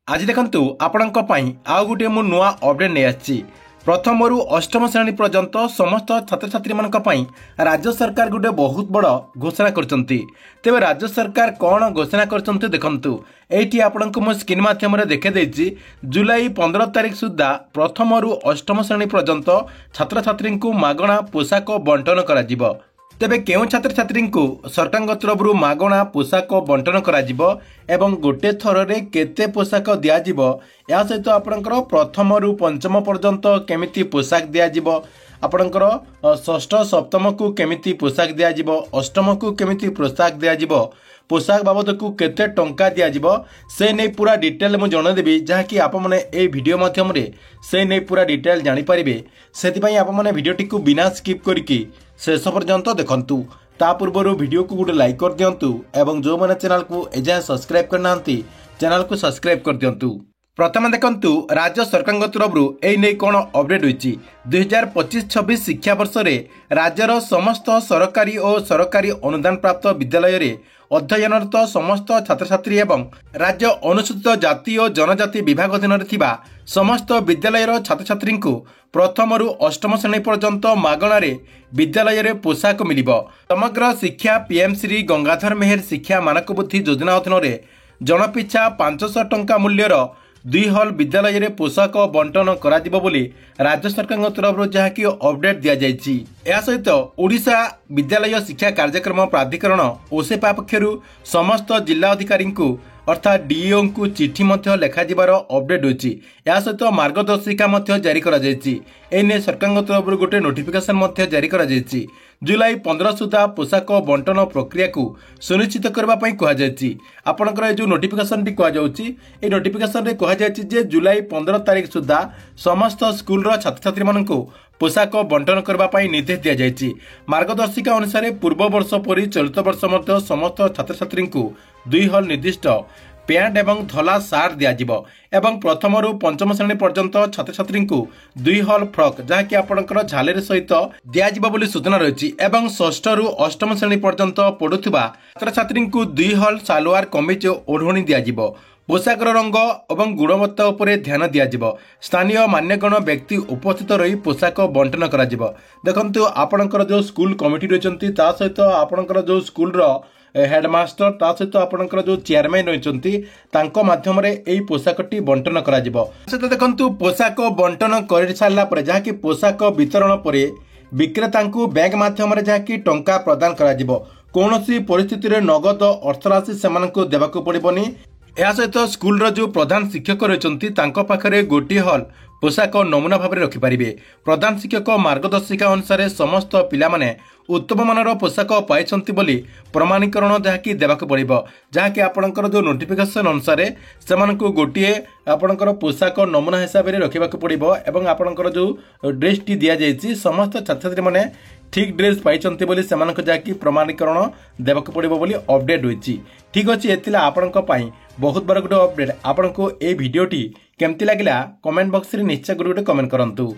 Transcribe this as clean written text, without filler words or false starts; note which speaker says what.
Speaker 1: आज देखंतु आपणक पई आउ गुटे मु नुआ अपडेट नै आछि। प्रथम रु अष्टम श्रेणी पर्यंत समस्त छात्र छात्री मानक पई राज्य सरकार गुटे बहुत बड़ घोषणा करचंती। तेबे राज्य सरकार कौन घोषणा करचंती देखंतु एठी आपणक मो स्क्रीन माध्यम रे देखे देछि। जुलाई 15 तारिख सुद्धा प्रथम रु अष्टम श्रेणी पर्यंत छात्र छात्री को मागणा पोशाक बंटन करा जिवो। तेबे केउ छात्र छात्री को सरकार तरफ मागणा पोशाक बंटन करा जिवो एवं गोटे थर रे केते पोशाक दिया जिवो या सहित आपणकर प्रथम रु पंचम पर्यंत केमिति पोशाक दिया जिवो, आपणकर षष्ठ सप्तम को केमिति पोशाक दिया जिवो, अष्टम को केमिति पोशाक दिया जिवो, पोशाक बाबद को केते टंका दिया जिवो से नै पूरा डिटेल मु जण देबी, जहा कि आप माने ए वीडियो माध्यम रे से नै पूरा डिटेल जानि परिबे। सेति पई आप माने वीडियो टिकु बिना स्किप करके शेष पर्यंत देखंतु। ता पूर्व वीडियो को गोटे लाइक कर दियंतु एवं जो माने चैनल को एजा सब्सक्राइब करना चैनल को सब्सक्राइब कर दियंतु। प्रथम देखंतु राज्य सरकार तरफ ए नै कोन अपडेट होईची। 2025-26 शिक्षा वर्ष रे राज्यर समस्त सरकारी और सरकारी अनुदान प्राप्त विद्यालय रे अध्ययनरत समस्त छात्र छात्री एवं राज्य अनुसूचित जाति और जनजाति विभाग अधीन थिबा समस्त विद्यालय छात्र छात्री को प्रथम रु अष्टम श्रेणी पर्यंत मागणार विद्यालय रे पोशाक मिलिबो। समग्र शिक्षा पीएम श्री गंगाधर मेहर शिक्षा मानक बुद्धि योजना अधीन जनपिछा 500 टंका मूल्यर 2 हल विद्यालय रे पोशाक बंटन करा जिवो बोली राज्य सरकार तरफ जहाँकि अपडेट दिया जायछि। या सहित ओडिशा विद्यालय शिक्षा कार्यक्रम प्राधिकरण ओसेपा पक्षरु समस्त जिला अधिकारी को अर्थात डीईओ को चिठी मध्य लेखा जिबार अपडेट होछि। या सहित मार्गदर्शिका मध्य जारी करा जायछि। एने सरकार तरफ गोटे नोटिफिकेशन मध्य जारी करा जायछि। जुलाई 15 सुधा पोशाक बंटन प्रक्रिया को सुनिश्चित करबा पई कहा जायछि। आपनकर जो नोटिफिकेशन टी कहा जाउछि ए नोटिफिकेशन रे कहा जायछि जे जुलाई 15 तारिख सुधा समस्त स्कूल रो छात्र छात्री माननको पोशाक बंटन करबा पई निर्देश दिया जायछि। मार्गदर्शिका अनुसार पूर्व वर्ष परि चलित वर्ष मध्य समस्त छात्र छात्री को 2 हल निर्दिष्ट पैंट एवं धला सार्ट दिया जिवो एवं प्रथम रु पंचम श्रेणी पर्यंत छात्र छात्री को 2 हल फ्रॉक जहाँकि आपणकर झालेर सहित दिया जिवो बोली सूचना रही एवं षष्ठ रु अष्टम श्रेणी पर्यंत पढ़ुथिबा छात्र छात्री को 2 हल सालवार कमीज ओढ़णी दिया जिवो। पोशाकर रंग और गुणवत्ता उपरे ध्यान दिया जिवो। स्थानीय मान्यगण व्यक्ति उपस्थित रही पोशाक बंटन करा जिवो। देखंतु आपणकर जो स्कूल कमिटी रहिसंती ता सहित आपणकर जो स्कूल रो हेडमास्टर ता सहित आपणकर जो चेयरमैन रहिसंती तांको माध्यम रे एई पोशाकटी बंटन करा जिवो। सहित देखंतु पोशाक बंटन कर सारला परे जहा कि पोशाक वितरण परे विक्रेता को बैंक माध्यम रे जहा कि टंका प्रदान करा जिवो। कोनोसी परिस्थिति रे नगद अर्थराशि सेमानको देबाको पड़िबोनी। या सहित स्कूल जो प्रधान शिक्षक रही पाखरे गोटे हल पोशाक नमूना भाव में रखिपारे। प्रधान शिक्षक मार्गदर्शिका अनुसार समस्त पिला माने उत्तम मानर पोशाक पाइछंती बोली प्रमाणीकरण जहाँकि देवाक पड़िबो। जहाँकि आपणकर जो नोटिफिकेशन अनुसार सेमानकु गोटे आपणकर पोशाक नमूना हिसाब से रखिबाक पड़िबो एवं आपणकर जो ड्रेस टी दिया जायछि समस्त छात्र छात्री माने ठीक ड्रेस पाइछंती बोली सेमानक जहाँकि प्रमाणीकरण देवाक पड़िबो बोली अपडेट होइछि। ठीक अछि, एतिला आपणक पई बहुत बड़ गोटे अपडेट। आपनको ए वीडियोटी केमती लागिला कमेंट बॉक्स रे निश्चय गोटे कमेंट करंतु।